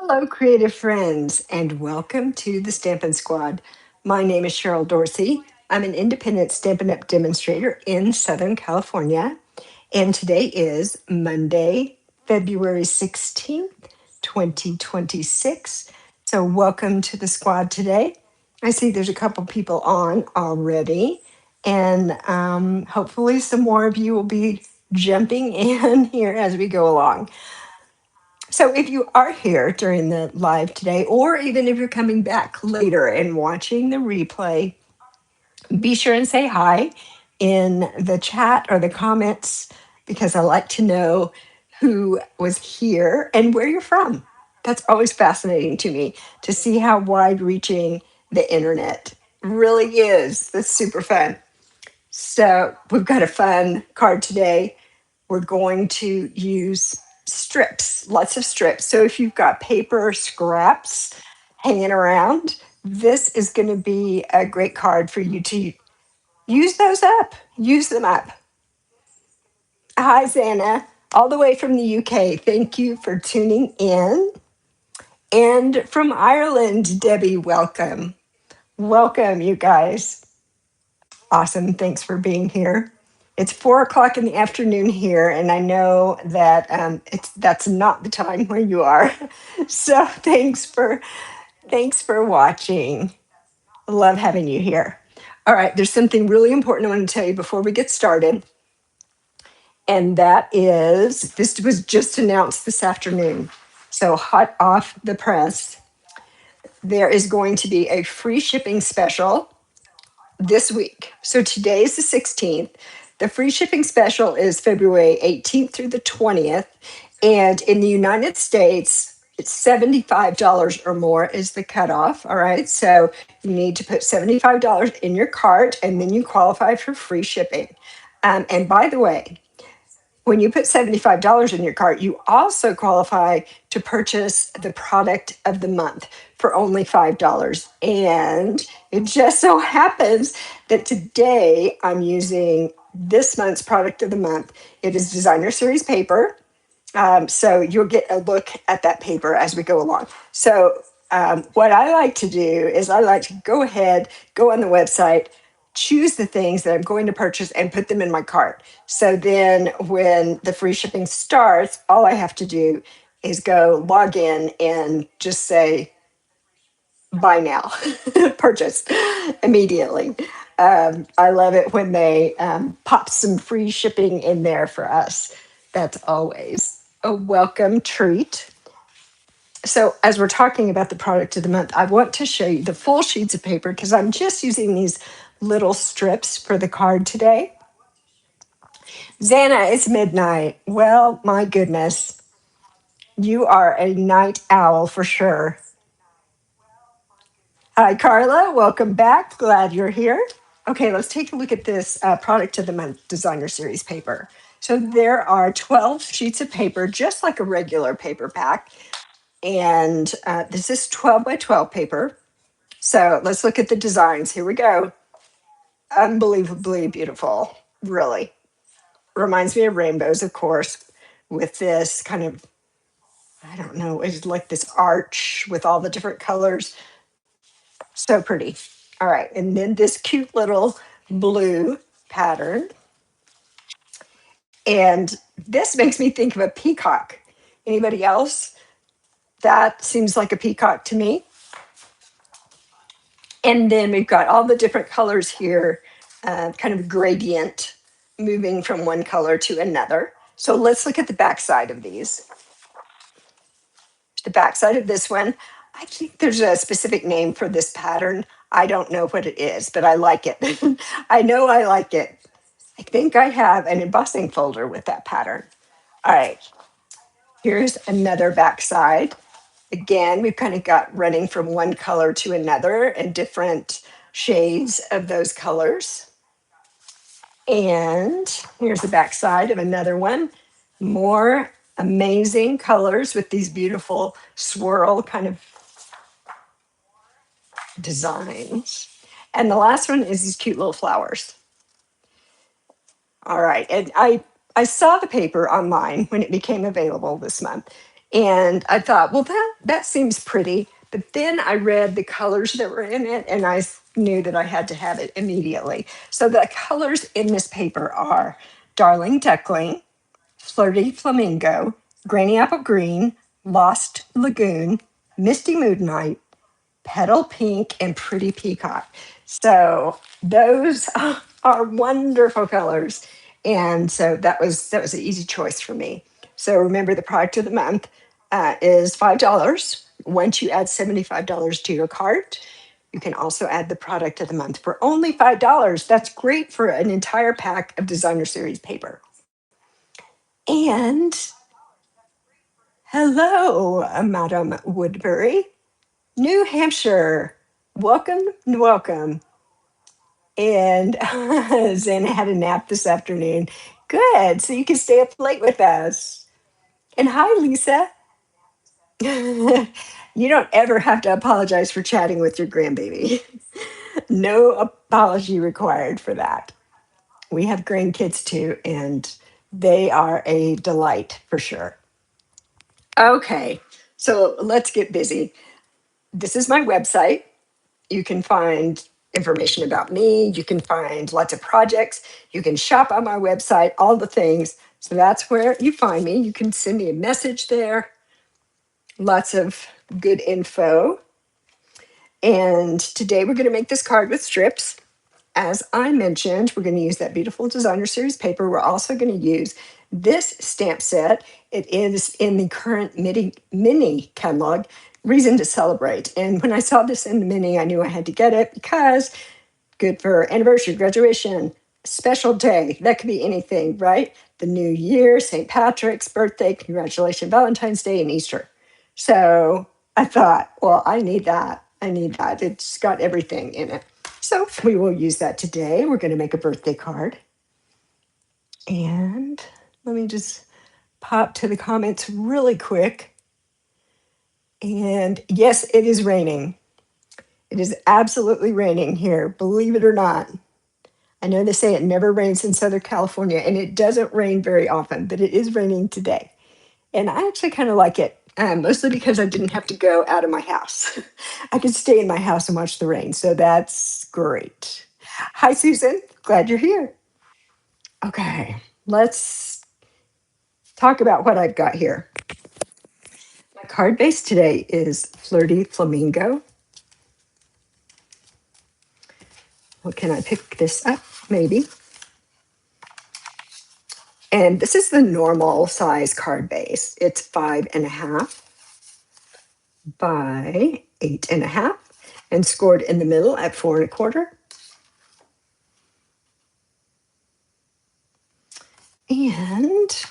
Hello, creative friends, and welcome to the Stampin' Squad. My name is Cheryl Dorsey. I'm an independent Stampin' Up! Demonstrator in Southern California, and today is Monday, February 16th, 2026. So, welcome to the squad today. I see there's a couple people on already, and hopefully, some more of you will be jumping in here as we go along. So, if you are here during the live today, or even if you're coming back later and watching the replay, be sure and say hi in the chat or the comments because I like to know who was here and where you're from. That's always fascinating to me to see how wide reaching the internet really is. That's super fun. So, we've got a fun card today. We're going to use strips, lots of strips. So if you've got paper scraps hanging around, this is going to be a great card for you to use those up. Use them up. Hi, Zana, all the way from the UK. Thank you for tuning in. And from Ireland, Debbie, welcome. Welcome, you guys. Awesome. Thanks for being here. It's 4 o'clock in the afternoon here, and I know that that's not the time where you are. So thanks for watching. Love having you here. All right, there's something really important I want to tell you before we get started, and that is this was just announced this afternoon. So hot off the press, there is going to be a free shipping special this week. So today is the 16th. The free shipping special is February 18th through the 20th. And in the United States, it's $75 or more is the cutoff. All right. So you need to put $75 in your cart and then you qualify for free shipping. And by the way, when you put $75 in your cart, you also qualify to purchase the product of the month for only $5. And it just so happens that today I'm using this month's product of the month. It is designer series paper. So you'll get a look at that paper as we go along. So what I like to do is I like to go ahead, go on the website, choose the things that I'm going to purchase and put them in my cart. So then when the free shipping starts, all I have to do is go log in and just say, buy now, purchase immediately. I love it when they pop some free shipping in there for us. That's always a welcome treat. So, as we're talking about the product of the month, I want to show you the full sheets of paper because I'm just using these little strips for the card today. Xana, it's midnight. Well, my goodness, you are a night owl for sure. Hi, Carla. Welcome back. Glad you're here. Okay, let's take a look at this product of the month designer series paper. So, there are 12 sheets of paper, just like a regular paper pack. And this is 12 by 12 paper. So let's look at the designs. Here we go. Unbelievably beautiful, really. Reminds me of rainbows, of course, with this kind of, I don't know, it's like this arch with all the different colors. So pretty. All right. And then this cute little blue pattern. And this makes me think of a peacock. Anybody else? That seems like a peacock to me. And then we've got all the different colors here, kind of gradient moving from one color to another. So let's look at the backside of these. The backside of this one, I think there's a specific name for this pattern. I don't know what it is, but I like it. I know I like it. I think I have an embossing folder with that pattern. All right, here's another backside. Again, we've kind of got running from one color to another and different shades of those colors. And here's the back side of another one. More amazing colors with these beautiful swirl kind of designs. And the last one is these cute little flowers. All right. And I saw the paper online when it became available this month. And I thought, well, that seems pretty. But then I read the colors that were in it, and knew that I had to have it immediately. So the colors in this paper are Darling Duckling, Flirty Flamingo, Granny Apple Green, Lost Lagoon, Misty Moonlight, Petal Pink, and Pretty Peacock. So those are wonderful colors. And so that was an easy choice for me. So remember, the product of the month is $5. Once you add $75 to your cart, you can also add the product of the month for only $5. That's great for an entire pack of designer series paper. And hello, Madam Woodbury, New Hampshire. Welcome, welcome. And Zana had a nap this afternoon. Good. So you can stay up late with us. And hi, Lisa. You don't ever have to apologize for chatting with your grandbaby. No apology required for that. We have grandkids too, and they are a delight for sure. Okay, so let's get busy. This is my website. You can find information about me. You can find lots of projects. You can shop on my website, all the things. So that's where you find me. You can send me a message there. Lots of good info. And today we're going to make this card with strips. As I mentioned, we're going to use that beautiful designer series paper. We're also going to use this stamp set. It is in the current mini catalog, Reason to Celebrate. And when I saw this in the mini, I knew I had to get it because good for anniversary, graduation, special day. That could be anything, right? The new year, St. Patrick's birthday, congratulations, Valentine's Day, and Easter. So I thought, well, I need that. I need that. It's got everything in it. So we will use that today. We're going to make a birthday card. And let me just pop to the comments really quick. And yes, it is raining. It is absolutely raining here, believe it or not. I know they say it never rains in Southern California, and it doesn't rain very often, but it is raining today. And I actually kind of like it, mostly because I didn't have to go out of my house. I could stay in my house and watch the rain, so that's great. Hi, Susan. Glad you're here. Okay, let's talk about what I've got here. My card base today is Flirty Flamingo. Well, can I pick this up? Maybe. And this is the normal size card base. It's 5.5 by 8.5 and scored in the middle at 4.25. And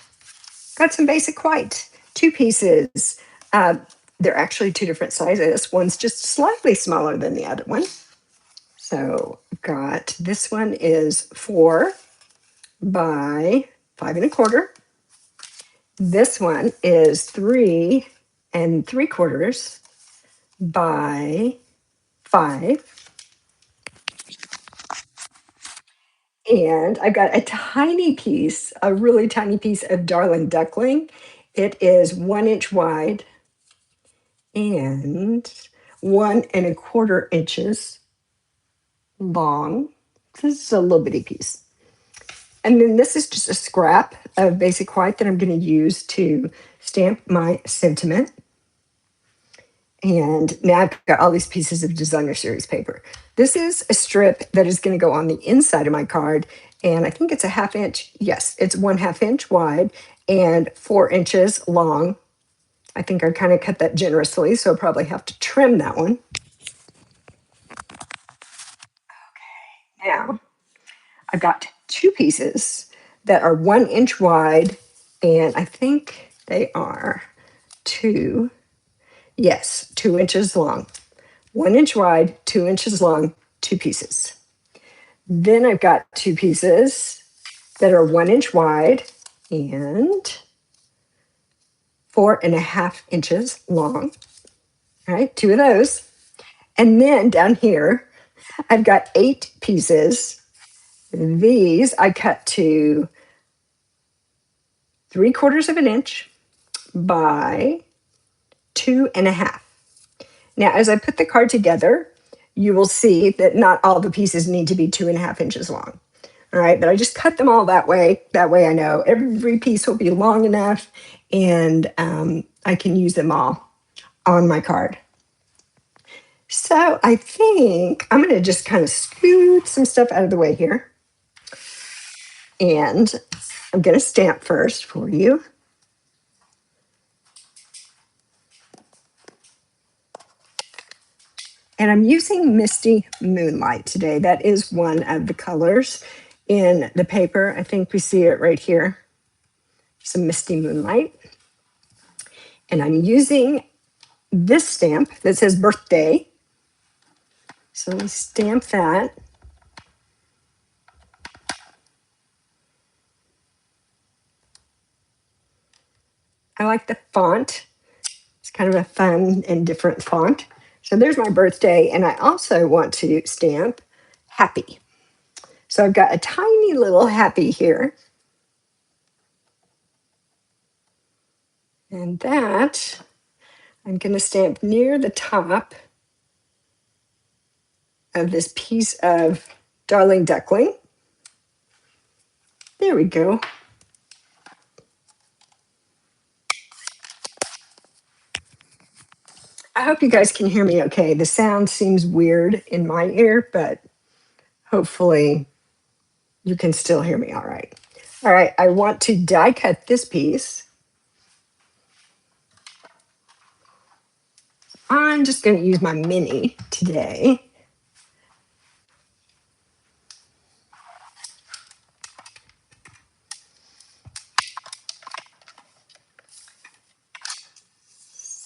got some basic white, 2 pieces. They're actually 2 different sizes. One's just slightly smaller than the other one. So got this one is 4 by 5.25. This one is 3.75 by 5. And I've got a tiny piece, a really tiny piece of Darling Duckling. It is 1 inch wide and 1.25 inches long. This is a little bitty piece. And then this is just a scrap of basic white that I'm going to use to stamp my sentiment. And now I've got all these pieces of designer series paper. This is a strip that is going to go on the inside of my card. And I think it's a 1/2 inch. Yes, it's 1/2 inch wide and 4 inches long. I think I kind of cut that generously, so I'll probably have to trim that one. Now, I've got 2 pieces that are 1 inch wide, and I think they are 2 inches long. 1 inch wide, 2 inches long, 2 pieces. Then I've got 2 pieces that are 1 inch wide and 4.5 inches long. All right, 2 of those. And then down here, I've got 8 pieces. These I cut to 3/4 of an inch by 2.5. Now, as I put the card together, you will see that not all the pieces need to be 2.5 inches long. All right, but I just cut them all that way. That way I know every piece will be long enough and I can use them all on my card. So I think I'm going to just kind of scoot some stuff out of the way here. And I'm going to stamp first for you. And I'm using Misty Moonlight today. That is one of the colors in the paper. I think we see it right here. Some Misty Moonlight. And I'm using this stamp that says birthday. So let me stamp that. I like the font. It's kind of a fun and different font. So there's my birthday. And I also want to stamp happy. So I've got a tiny little happy here. And that I'm going to stamp near the top of this piece of Darling Duckling. There we go. I hope you guys can hear me okay. The sound seems weird in my ear, but hopefully you can still hear me all right. All right, I want to die cut this piece. I'm just going to use my mini today.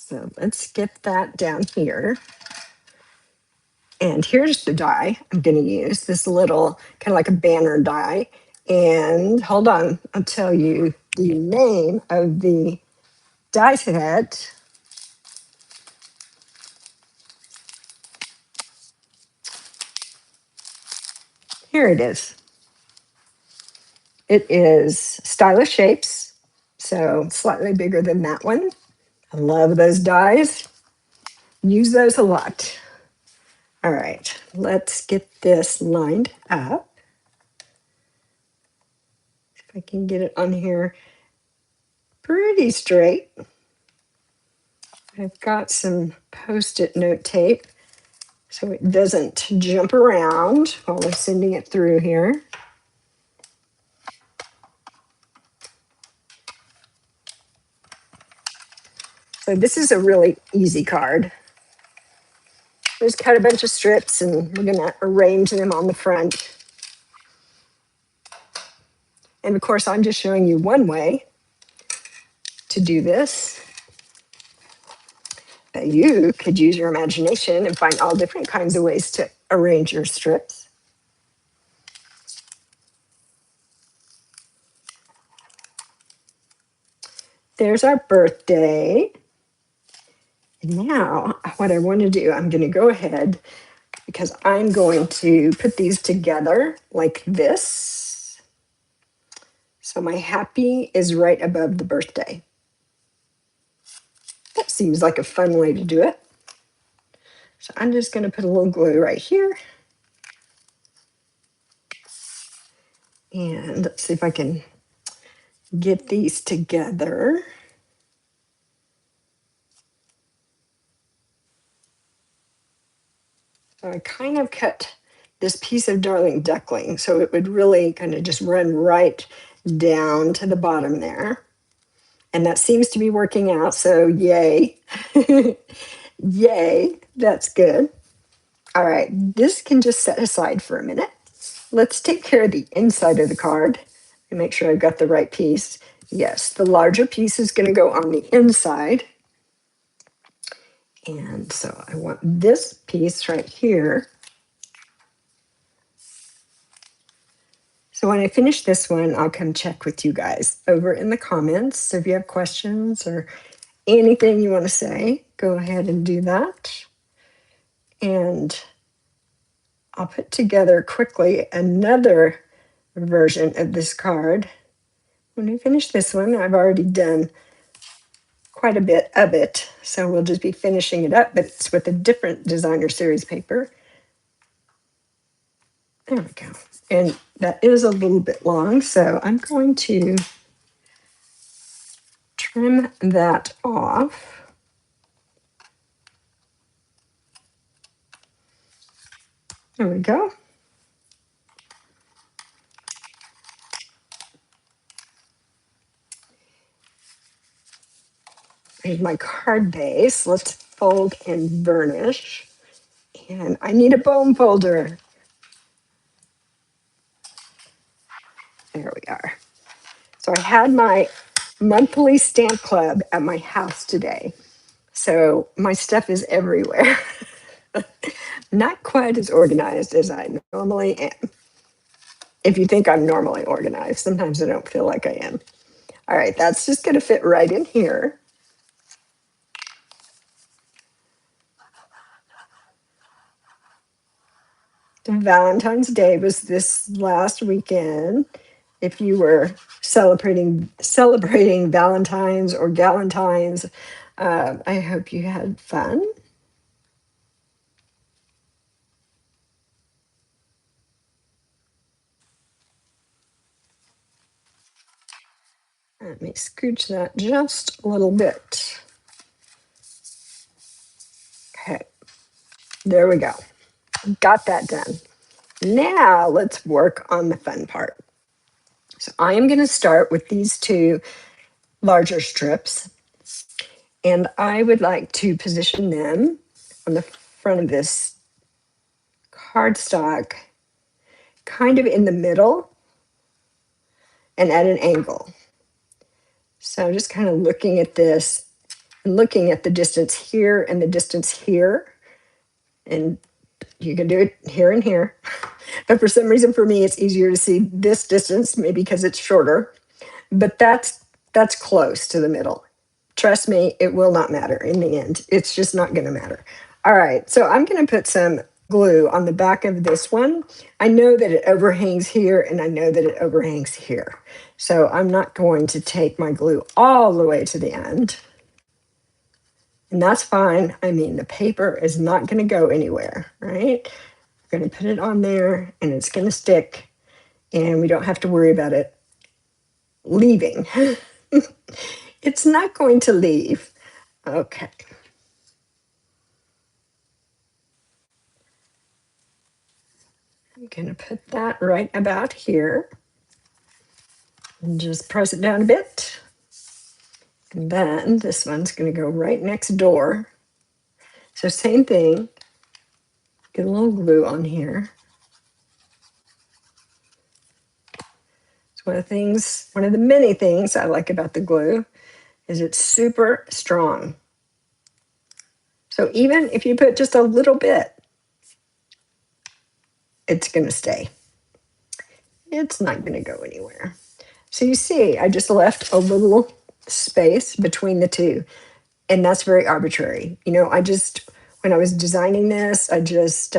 So let's get that down here. And here's the die I'm going to use, this little kind of like a banner die. And hold on, I'll tell you the name of the die set. Here it is. It is Stylish Shapes, so slightly bigger than that one. I love those dies. Use those a lot. All right, let's get this lined up. If I can get it on here pretty straight. I've got some Post-it note tape so it doesn't jump around while we're sending it through here. So this is a really easy card. Just cut a bunch of strips and we're gonna arrange them on the front. And of course, I'm just showing you one way to do this. But you could use your imagination and find all different kinds of ways to arrange your strips. There's our birthday. And now what I want to do, I'm going to go ahead because I'm going to put these together like this. So my happy is right above the birthday. That seems like a fun way to do it. So I'm just going to put a little glue right here. And let's see if I can get these together. So I kind of cut this piece of Darling Duckling so it would really kind of just run right down to the bottom there. And that seems to be working out, so yay. Yay, that's good. All right, this can just set aside for a minute. Let's take care of the inside of the card and make sure I've got the right piece. Yes, the larger piece is going to go on the inside. And so I want this piece right here. So when I finish this one, I'll come check with you guys over in the comments. So if you have questions or anything you want to say, go ahead and do that. And I'll put together quickly another version of this card. When I finish this one, I've already done quite a bit of it. So we'll just be finishing it up, but it's with a different designer series paper. There we go. And that is a little bit long, so I'm going to trim that off. There we go. Here's my card base. Let's fold and burnish. And I need a bone folder. There we are. So I had my monthly stamp club at my house today. So my stuff is everywhere. Not quite as organized as I normally am. If you think I'm normally organized, sometimes I don't feel like I am. All right, that's just going to fit right in here. Valentine's Day was this last weekend. If you were celebrating Valentine's or Galentine's, I hope you had fun. Let me scooch that just a little bit. Okay, there we go. Got that done. Now let's work on the fun part. So I am going to start with these two larger strips, and I would like to position them on the front of this cardstock, kind of in the middle and at an angle. So just kind of looking at this and looking at the distance here and the distance here. And you can do it here and here. But for some reason for me, it's easier to see this distance, maybe because it's shorter. But that's close to the middle. Trust me, it will not matter in the end. It's just not going to matter. All right, so I'm going to put some glue on the back of this one. I know that it overhangs here and I know that it overhangs here. So I'm not going to take my glue all the way to the end. And that's fine. I mean, the paper is not going to go anywhere, right? We're going to put it on there and it's going to stick and we don't have to worry about it leaving. It's not going to leave. Okay. I'm going to put that right about here and just press it down a bit. And then this one's going to go right next door. So same thing. Get a little glue on here. It's one of the many things I like about the glue is it's super strong. So even if you put just a little bit, it's going to stay. It's not going to go anywhere. So you see, I just left a little space between the two, and that's very arbitrary. You know, when I was designing this, I just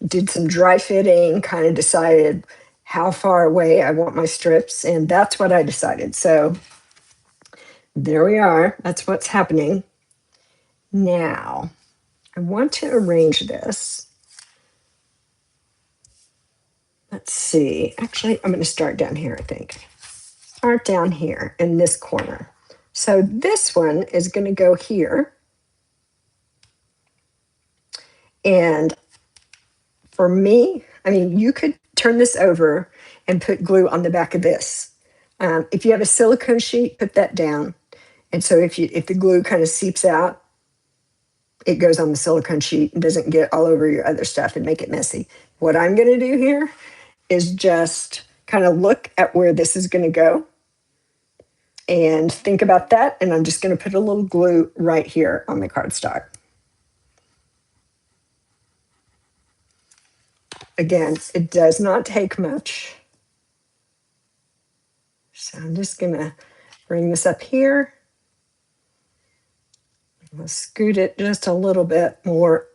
did some dry fitting, kind of decided how far away I want my strips, and that's what I decided. So there we are. That's what's happening. Now, I want to arrange this. Let's see. Actually, I'm going to start down here, I think. Start down here in this corner. So this one is going to go here. And for me, I mean, you could turn this over and put glue on the back of this. If you have a silicone sheet, put that down. And so if the glue kind of seeps out, it goes on the silicone sheet and doesn't get all over your other stuff and make it messy. What I'm going to do here is just kind of look at where this is going to go and think about that. And I'm just going to put a little glue right here on the cardstock. Again, it does not take much. So I'm just going to bring this up here. I'll scoot it just a little bit more,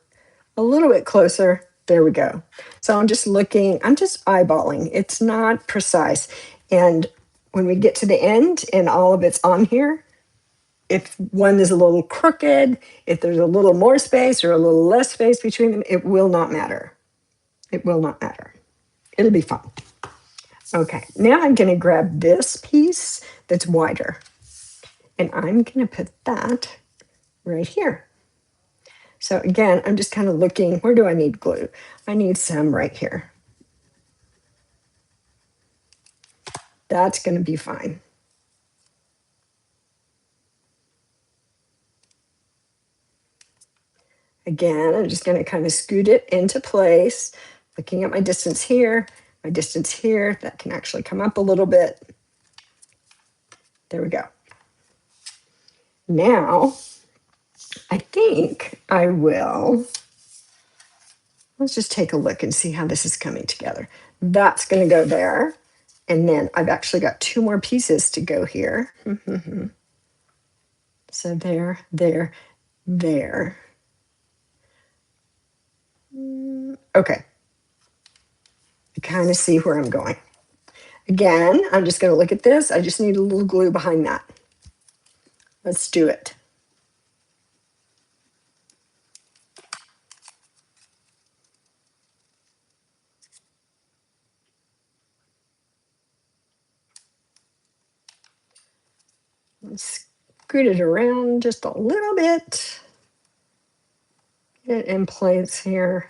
a little bit closer. There we go. So I'm just eyeballing. It's not precise. And when we get to the end and all of it's on here, if one is a little crooked, if there's a little more space or a little less space between them, it will not matter. It will not matter. It'll be fine. Okay, now I'm going to grab this piece that's wider, and I'm going to put that right here. So again, I'm just kind of looking, where do I need glue? I need some right here. That's going to be fine. Again, I'm just going to kind of scoot it into place, looking at my distance here, that can actually come up a little bit. There we go. Now, I think I will, let's just take a look and see how this is coming together. That's going to go there. And then I've actually got two more pieces to go here. So there, there, there. Okay. I kind of see where I'm going. Again, I'm just going to look at this. I just need a little glue behind that. Let's do it. Let's scoot it around just a little bit. Get it in place here.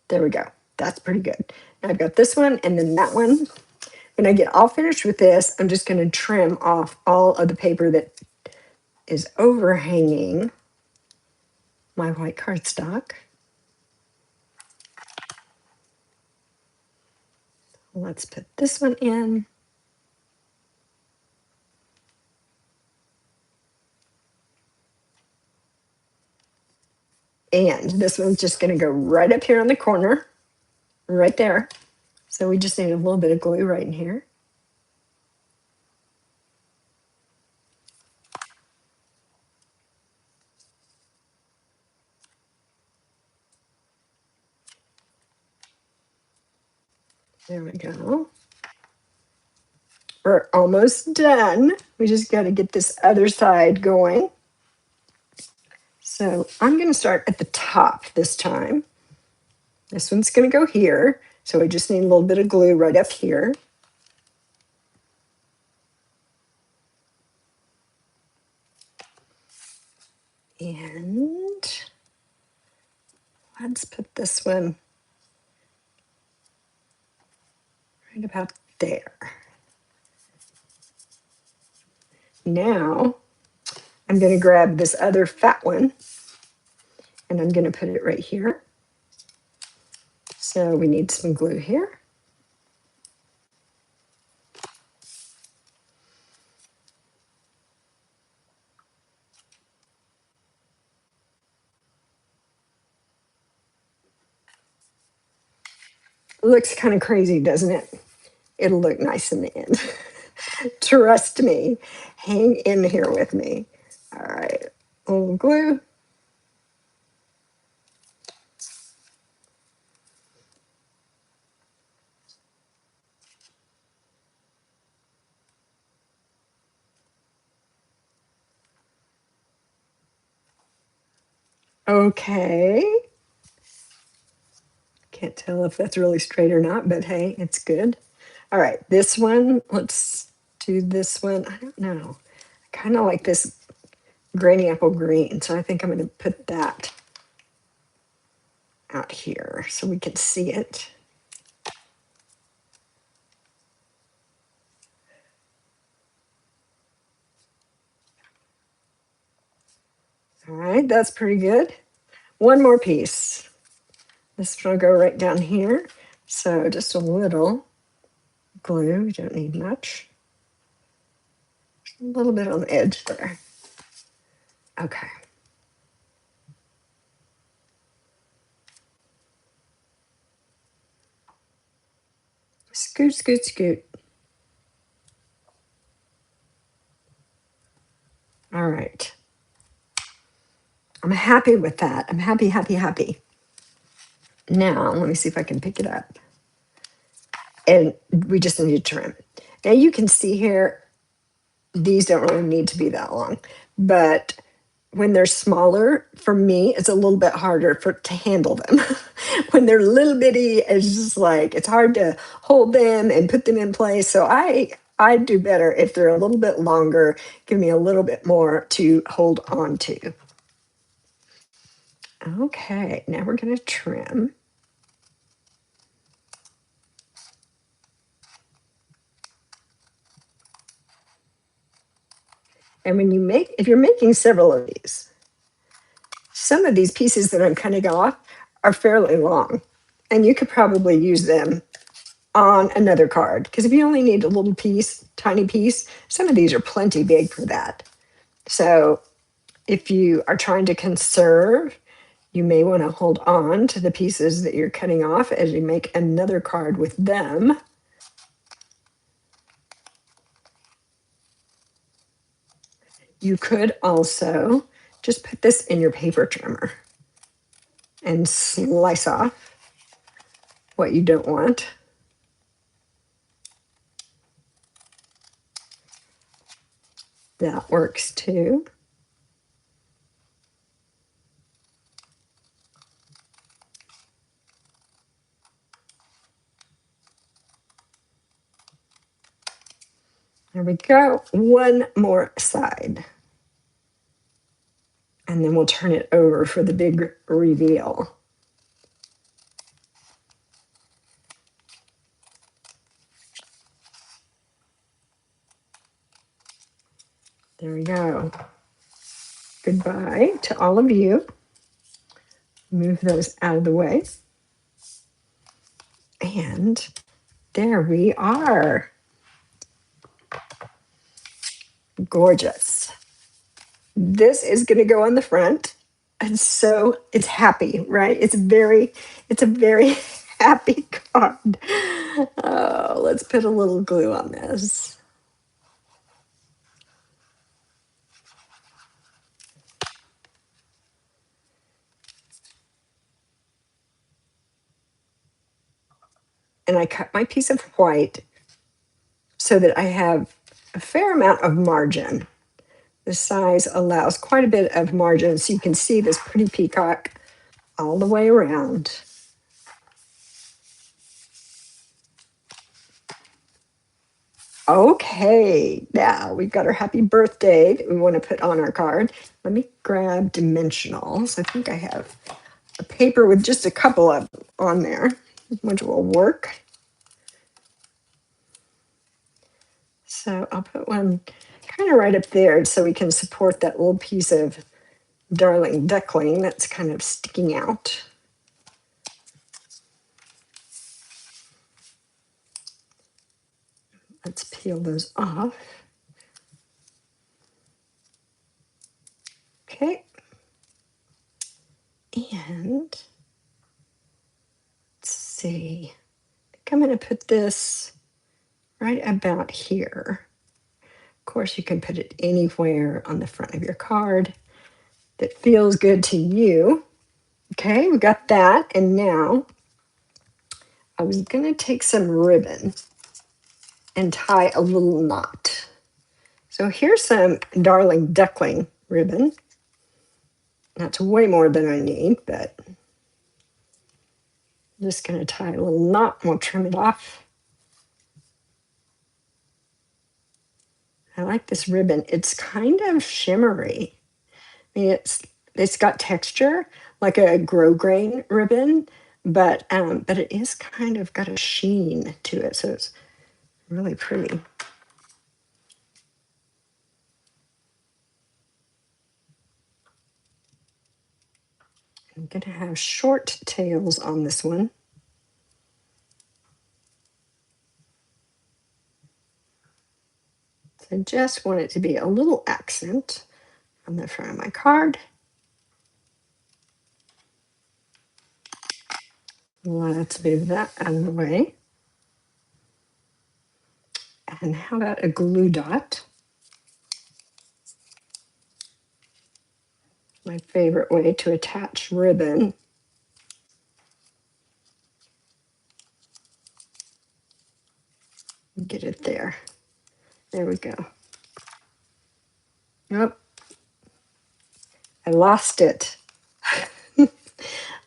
There we go. That's pretty good. Now I've got this one and then that one. When I get all finished with this, I'm just going to trim off all of the paper that is overhanging my white cardstock. Let's put this one in. And this one's just going to go right up here on the corner, right there. So we just need a little bit of glue right in here. There we go. We're almost done. We just got to get this other side going. So I'm going to start at the top this time. This one's going to go here. So I just need a little bit of glue right up here. And let's put this one right about there. Now I'm going to grab this other fat one and I'm going to put it right here. So we need some glue here. It looks kind of crazy, doesn't it? It'll look nice in the end. Trust me. Hang in here with me. All right. A little glue. Okay. Can't tell if that's really straight or not, but hey, it's good. All right, this one, let's do this one. I don't know. I kind of like this granny apple green, so I think I'm going to put that out here so we can see it. All right, that's pretty good. One more piece. This one will go right down here. So just a little glue. You don't need much. A little bit on the edge there. Okay. Scoot, scoot, scoot. All right. I'm happy with that. I'm happy, happy, happy. Now, let me see if I can pick it up. And we just need to trim. Now you can see here, these don't really need to be that long. But when they're smaller, for me, it's a little bit harder to handle them. When they're little bitty, it's just like it's hard to hold them and put them in place. So I do better if they're a little bit longer, give me a little bit more to hold on to. Okay, now we're going to trim. And when you if you're making several of these, some of these pieces that I'm cutting off are fairly long, and you could probably use them on another card, because if you only need a little piece, tiny piece, some of these are plenty big for that. So if you are trying to conserve, you may want to hold on to the pieces that you're cutting off as you make another card with them. You could also just put this in your paper trimmer and slice off what you don't want. That works too. There we go. One more side. And then we'll turn it over for the big reveal. There we go. Goodbye to all of you. Move those out of the way. And there we are. Gorgeous. This is going to go on the front. And so it's happy, right? It's a very happy card. Oh, let's put a little glue on this. And I cut my piece of white so that I have a fair amount of margin. The size allows quite a bit of margin, so you can see this pretty peacock all the way around. Okay, now we've got our happy birthday that we want to put on our card. Let me grab dimensionals. I think I have a paper with just a couple of them on there, which will work. So I'll put one kind of right up there so we can support that little piece of darling duckling that's kind of sticking out. Let's peel those off. Okay. And let's see. I think I'm going to put this right about here. Of course, you can put it anywhere on the front of your card that feels good to you. Okay, we got that. And now I was going to take some ribbon and tie a little knot. So here's some darling duckling ribbon. That's way more than I need, but I'm just going to tie a little knot and we'll trim it off. I like this ribbon. It's kind of shimmery. I mean, it's got texture like a grosgrain ribbon, but it is kind of got a sheen to it, so it's really pretty. I'm going to have short tails on this one. So I just want it to be a little accent on the front of my card. Let's move that out of the way. And how about a glue dot? My favorite way to attach ribbon. Get it there. There we go. Oh, I lost it.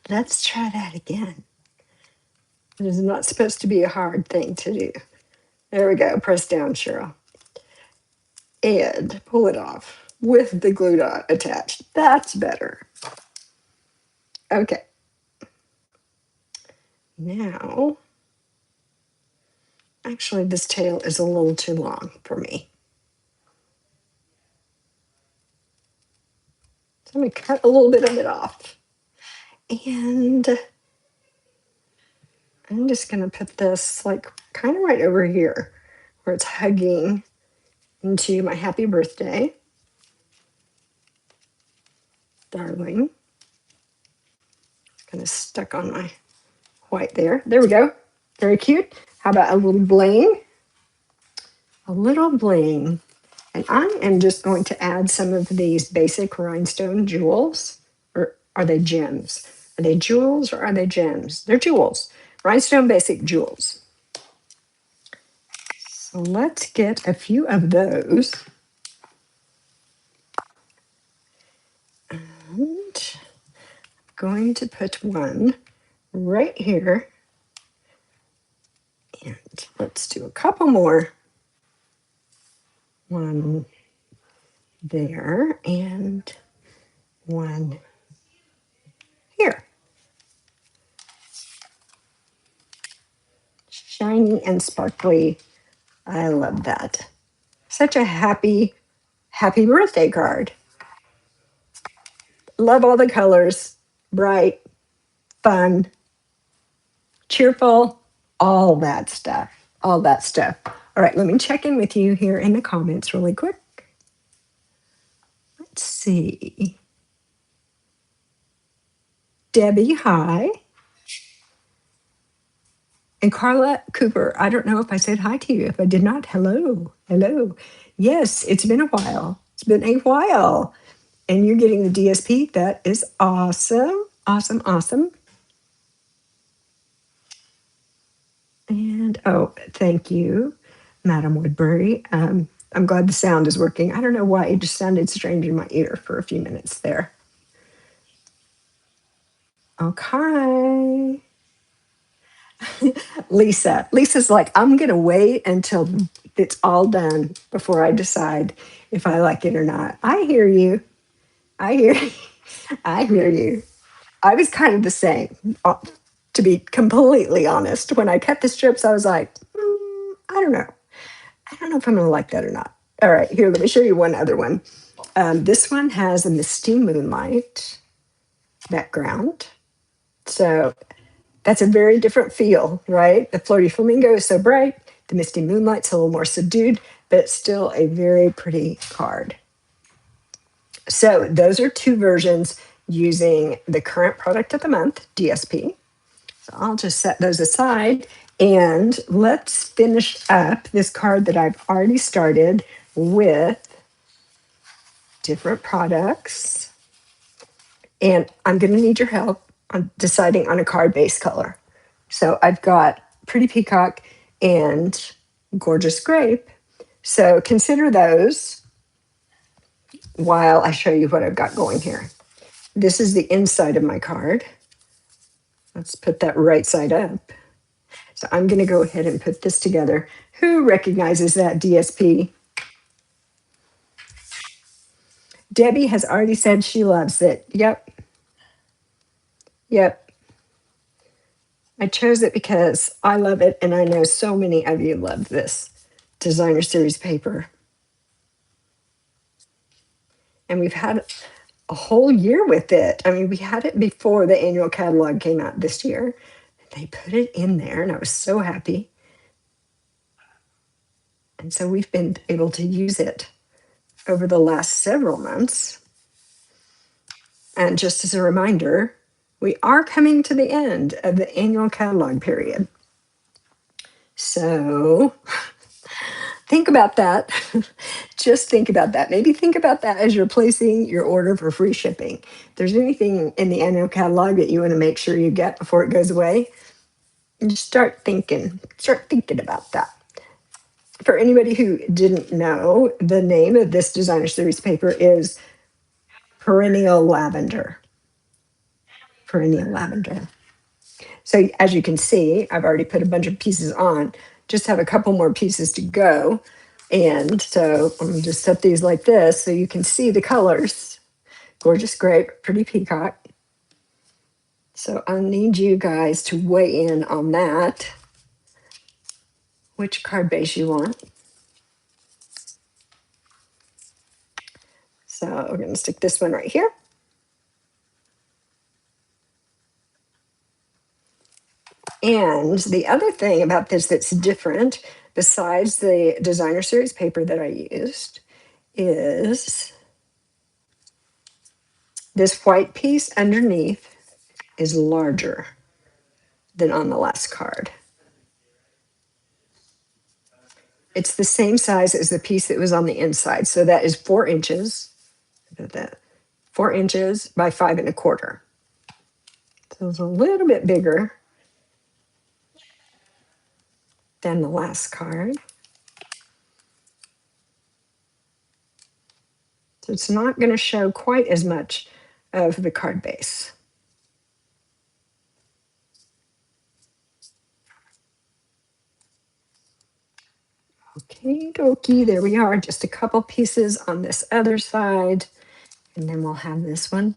Let's try that again. It is not supposed to be a hard thing to do. There we go. Press down, Cheryl. And pull it off with the glue dot attached. That's better. Okay. Now, actually, this tail is a little too long for me. So I'm going to cut a little bit of it off. And I'm just going to put this like kind of right over here where it's hugging into my happy birthday, darling. Kind of stuck on my white there. There we go. Very cute. How about a little bling? A little bling. And I am just going to add some of these basic rhinestone jewels. Or are they gems? Are they jewels or are they gems? They're jewels. Rhinestone basic jewels. So let's get a few of those. And I'm going to put one right here. And let's do a couple more. One there and one here. Shiny and sparkly. I love that. Such a happy, happy birthday card. Love all the colors. Bright, fun, cheerful, all that stuff. All that stuff. All right, let me check in with you here in the comments really quick. Let's see. Debbie, hi. And Carla Cooper, I don't know if I said hi to you. If I did not, hello. Hello. Yes, it's been a while. It's been a while. And you're getting the DSP. That is awesome. Awesome, awesome. And oh, thank you, Madam Woodbury. I'm glad the sound is working. I don't know why it just sounded strange in my ear for a few minutes there. Okay. Lisa's like, I'm going to wait until it's all done before I decide if I like it or not. I hear you. I hear you. I hear you. I was kind of the same, to be completely honest. When I cut the strips, I was like, I don't know. I don't know if I'm going to like that or not. All right, here, let me show you one other one. This one has a misty moonlight background. So that's a very different feel, right? The floaty flamingo is so bright. The misty moonlight's a little more subdued, but it's still a very pretty card. So those are two versions using the current product of the month, DSP. So I'll just set those aside and let's finish up this card that I've already started with different products. And I'm going to need your help on deciding on a card base color. So I've got Pretty Peacock and Gorgeous Grape. So consider those while I show you what I've got going here. This is the inside of my card. Let's put that right side up. So I'm going to go ahead and put this together. Who recognizes that DSP? Debbie has already said she loves it. Yep. Yep. I chose it because I love it, and I know so many of you love this designer series paper. And we've had a whole year with it. I mean, we had it before the annual catalog came out this year. They put it in there, and I was so happy. And so we've been able to use it over the last several months. And just as a reminder, we are coming to the end of the annual catalog period. So think about that. Just think about that. Maybe think about that as you're placing your order for free shipping. If there's anything in the annual catalog that you want to make sure you get before it goes away, just start thinking about that. for anybody who didn't know, the name of this designer series paper is Perennial Lavender. Perennial Lavender. So as you can see, I've already put a bunch of pieces on, just have a couple more pieces to go. And so I'm gonna just set these like this so you can see the colors. Gorgeous grape, pretty peacock. So I need you guys to weigh in on that, which card base you want. So we're going to stick this one right here. And the other thing about this that's different, besides the designer series paper that I used, is this white piece underneath is larger than on the last card. It's the same size as the piece that was on the inside. So that is 4 inches. Look at that. 4 inches by 5 1/4. So it's a little bit bigger than the last card. So it's not going to show quite as much of the card base. Okay, dokie, there we are. Just a couple pieces on this other side, and then we'll have this one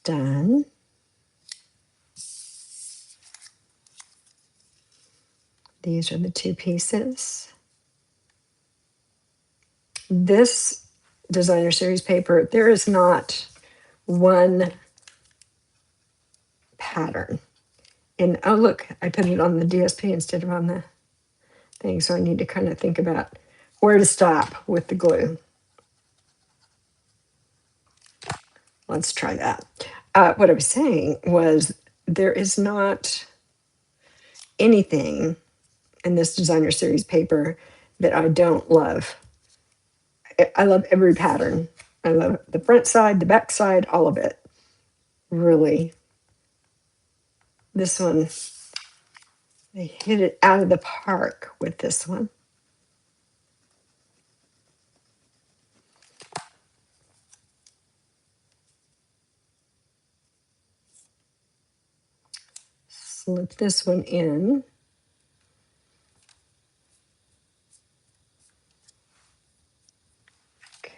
done. These are the 2 pieces. This designer series paper, there is not one pattern. And oh, look, I put it on the DSP instead of on the thing. So I need to kind of think about where to stop with the glue. Let's try that. What I was saying was there is not anything in this designer series paper that I don't love. I love every pattern. I love the front side, the back side, all of it. Really. This one, they hit it out of the park with this one. Slip this one in.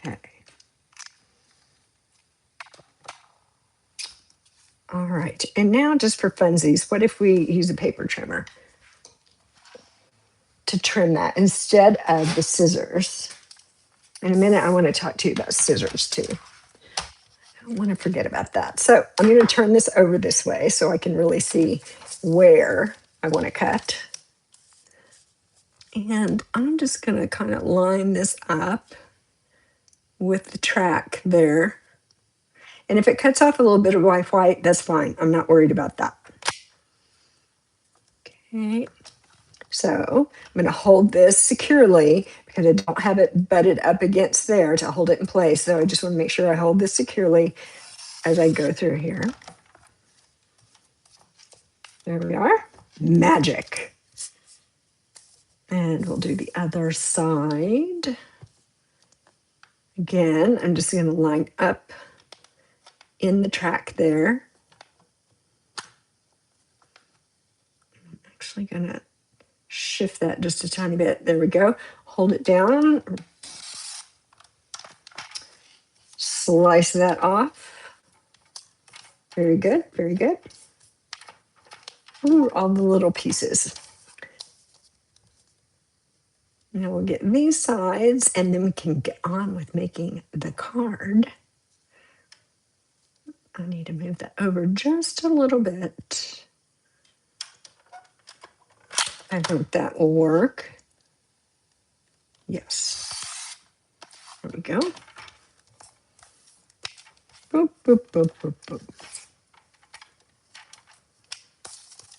Okay. All right. And now just for funsies, what if we use a paper trimmer to trim that instead of the scissors? In a minute, I want to talk to you about scissors too. I don't want to forget about that. So I'm going to turn this over this way so I can really see where I want to cut. And I'm just going to kind of line this up with the track there. And if it cuts off a little bit of white, that's fine. I'm not worried about that. Okay. So I'm going to hold this securely because I don't have it butted up against there to hold it in place. So I just want to make sure I hold this securely as I go through here. There we are. Magic. And we'll do the other side. Again, I'm just going to line up in the track there. I'm actually going to shift that just a tiny bit. There we go. Hold it down. Slice that off. Very good. Very good. Ooh, all the little pieces. Now we'll get these sides and then we can get on with making the card. I need to move that over just a little bit. I hope that will work. Yes. There we go. Boop, boop, boop, boop, boop.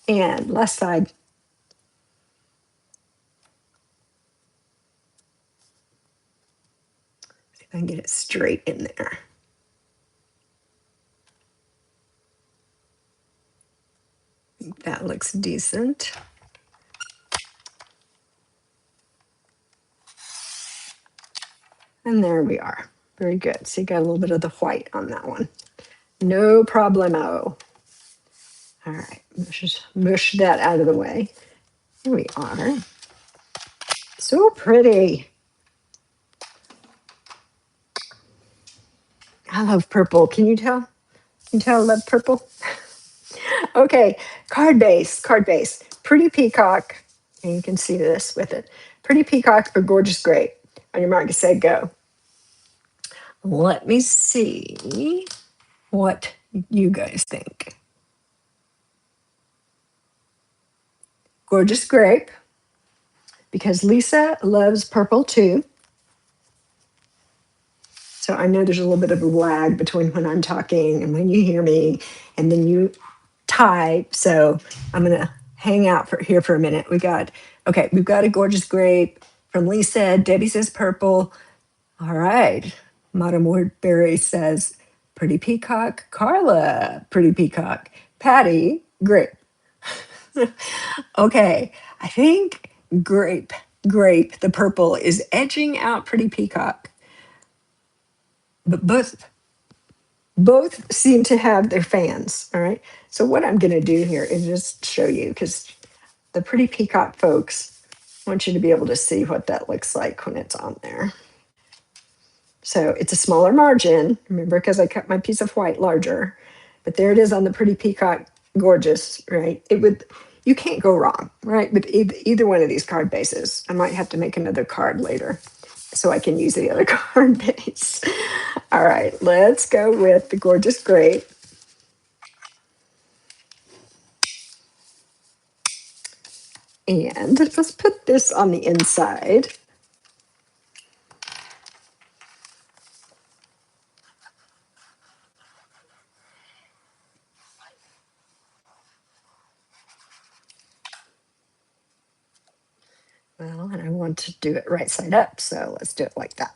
And left side. See if I can get it straight in there. I think that looks decent. And there we are. Very good. So you got a little bit of the white on that one. No problemo. All right, let's just mush that out of the way. Here we are. So pretty. I love purple. Can you tell? Can you tell I love purple? Okay, card base, card base. Pretty peacock, and you can see this with it. Pretty peacock or gorgeous grape. On your mark, say go. Let me see what you guys think. Gorgeous grape, because Lisa loves purple too. So I know there's a little bit of a lag between when I'm talking and when you hear me, and then you type. So I'm gonna hang out here for a minute. We've got a gorgeous grape from Lisa. Debbie says purple. All right. Madam Woodbury says pretty peacock. Carla, pretty peacock. Patty, grape. Okay, I think grape, the purple is edging out pretty peacock. But both seem to have their fans. All right. So what I'm going to do here is just show you, because the pretty peacock folks want you to be able to see what that looks like when it's on there. So it's a smaller margin, remember, because I cut my piece of white larger, but there it is on the pretty peacock gorgeous, right? You can't go wrong, right? With either one of these card bases. I might have to make another card later so I can use the other card base. All right, let's go with the gorgeous grape. And let's put this on the inside. Well, and I want to do it right side up, so let's do it like that.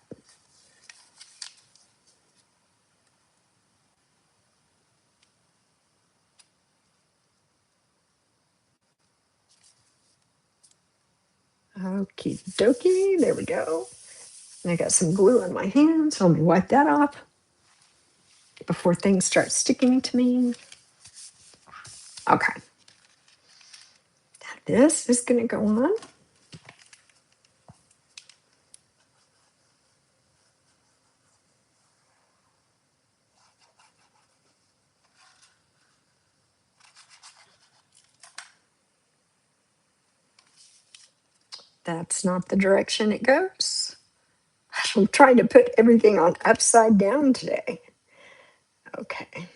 Okie dokie, there we go. And I got some glue on my hands, so let me wipe that off before things start sticking to me. Okay. Now this is going to go on. That's not the direction it goes. I'm trying to put everything on upside down today. Okay.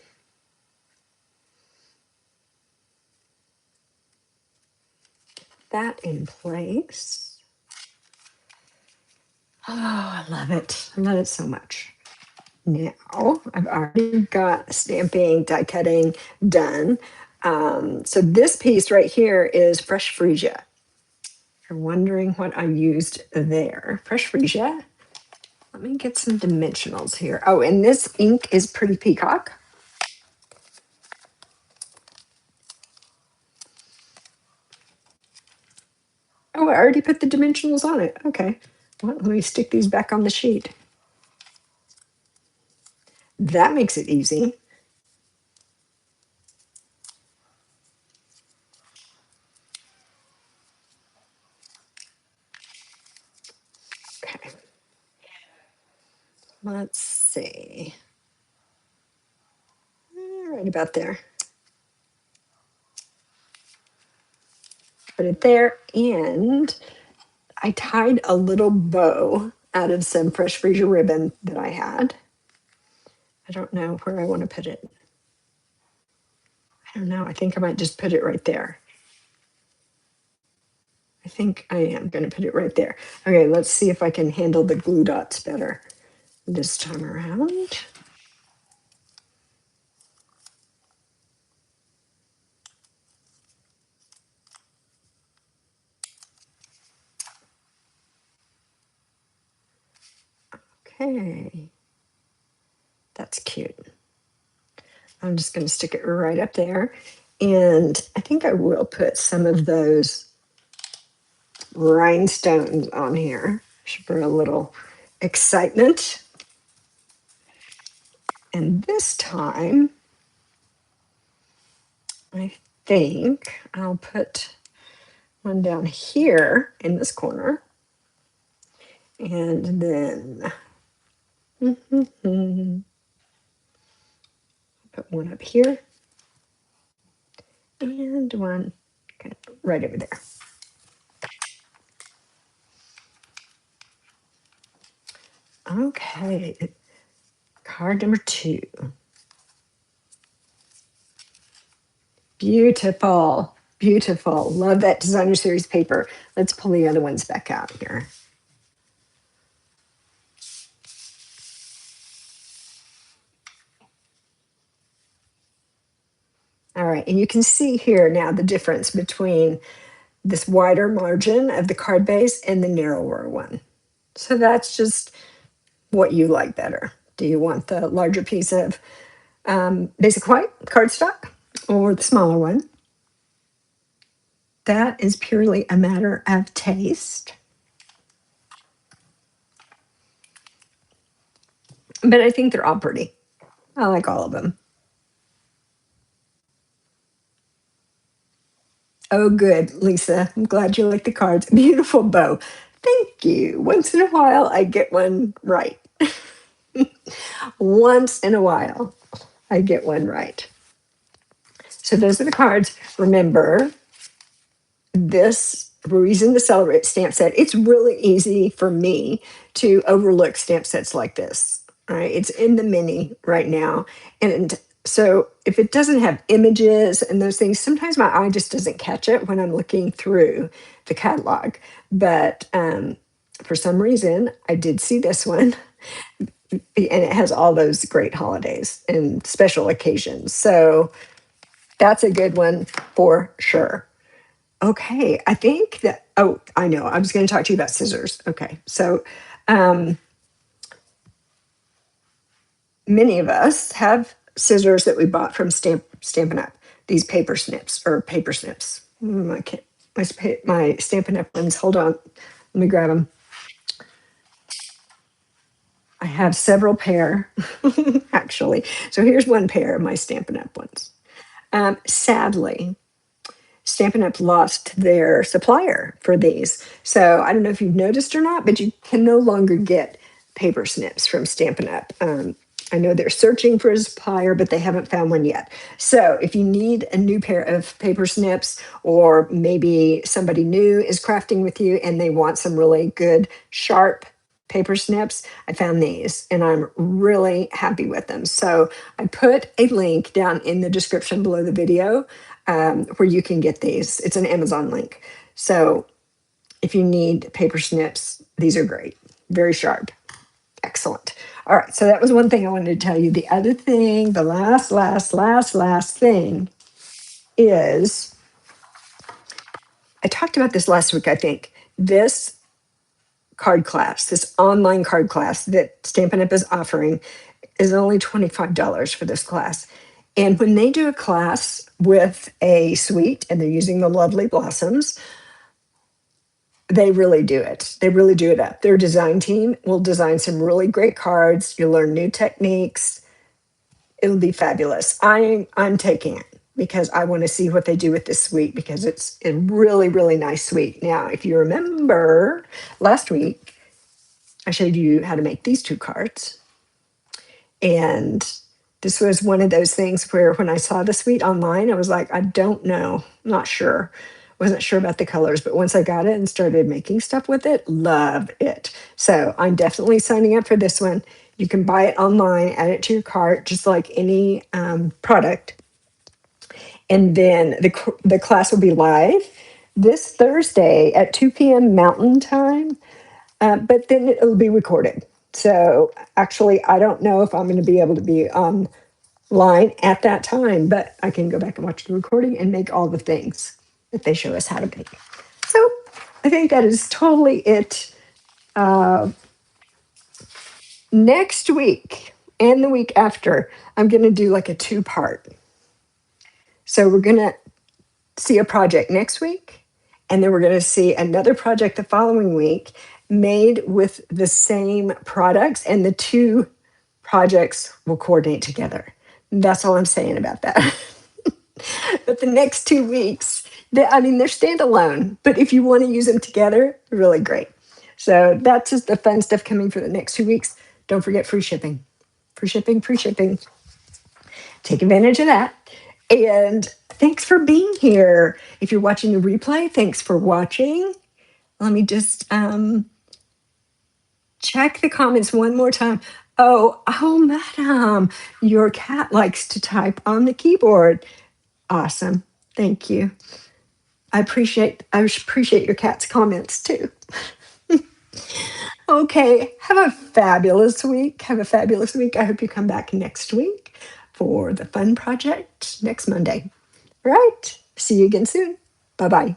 That in place. Oh, I love it. I love it so much. Now I've already got stamping, die cutting done. So this piece right here is fresh freesia. If you're wondering what I used there, fresh freesia. Let me get some dimensionals here. Oh, and this ink is pretty peacock. Oh, I already put the dimensionals on it. Okay. Well, let me stick these back on the sheet. That makes it easy. Okay. Let's see. Right about there. Put it there. And I tied a little bow out of some fresh freesia ribbon that I had. I don't know where I want to put it. I don't know. I think I might just put it right there. I think I am going to put it right there. Okay, let's see if I can handle the glue dots better this time around. Okay, that's cute. I'm just going to stick it right up there. And I think I will put some of those rhinestones on here for a little excitement. And this time, I think I'll put one down here in this corner. And then put one up here and one kind of right over there. Okay, card number 2. Beautiful, beautiful. Love that designer series paper. Let's pull the other ones back out here. All right, and you can see here now the difference between this wider margin of the card base and the narrower one. So that's just what you like better. Do you want the larger piece of basic white cardstock or the smaller one? That is purely a matter of taste. But I think they're all pretty. I like all of them. Oh, good, Lisa. I'm glad you like the cards. Beautiful bow. Thank you. Once in a while, I get one right. Once in a while, I get one right. So those are the cards. Remember, this Reason to Celebrate stamp set, it's really easy for me to overlook stamp sets like this. Right? It's in the mini right now. And so if it doesn't have images and those things, sometimes my eye just doesn't catch it when I'm looking through the catalog. But for some reason, I did see this one. And it has all those great holidays and special occasions. So that's a good one for sure. Okay, I think that, oh, I know. I was going to talk to you about scissors. Okay, so many of us have scissors that we bought from Stampin' Up. These paper snips or paper snips. My Stampin' Up ones. Hold on, let me grab them. I have several pair, actually. So here's one pair of my Stampin' Up ones. Sadly, Stampin' Up lost their supplier for these. So I don't know if you've noticed or not, but you can no longer get paper snips from Stampin' Up. I know they're searching for a supplier, but they haven't found one yet. So if you need a new pair of paper snips, or maybe somebody new is crafting with you and they want some really good, sharp paper snips, I found these and I'm really happy with them. So I put a link down in the description below the video where you can get these. It's an Amazon link. So if you need paper snips, these are great. Very sharp. Excellent. All right. So that was one thing I wanted to tell you. The other thing, the last thing is I talked about this last week, I think. This card class, this online card class that Stampin' Up! Is offering is only $25 for this class. And when they do a class with a suite and they're using the lovely blossoms, they really do it. They really do it up. Their design team will design some really great cards. You'll learn new techniques. It'll be fabulous. I'm taking it because I want to see what they do with this suite because it's a really, really nice suite. Now, if you remember last week, I showed you how to make these 2 cards. And this was one of those things where when I saw the suite online, I was like, I don't know, not sure. Wasn't sure about the colors, but once I got it and started making stuff with it, love it. So I'm definitely signing up for this one. You can buy it online, add it to your cart, just like any product. And then the class will be live this Thursday at 2 p.m. Mountain Time, but then it'll be recorded. So actually, I don't know if I'm going to be able to be online at that time, but I can go back and watch the recording and make all the things that they show us how to make. So I think that is totally it. Next week and the week after, I'm going to do like a 2-part. So we're going to see a project next week, and then we're going to see another project the following week. made with the same products, and the two projects will coordinate together. That's all I'm saying about that. But the next 2 weeks, I mean, they're standalone, but if you want to use them together, really great. So that's just the fun stuff coming for the next 2 weeks. Don't forget free shipping. Free shipping, free shipping. Take advantage of that. And thanks for being here. If you're watching the replay, thanks for watching. Let me just check the comments one more time. Oh, madam, your cat likes to type on the keyboard. Awesome. Thank you. I appreciate your cat's comments too. Okay, have a fabulous week. Have a fabulous week. I hope you come back next week for the fun project next Monday. All right. See you again soon. Bye bye.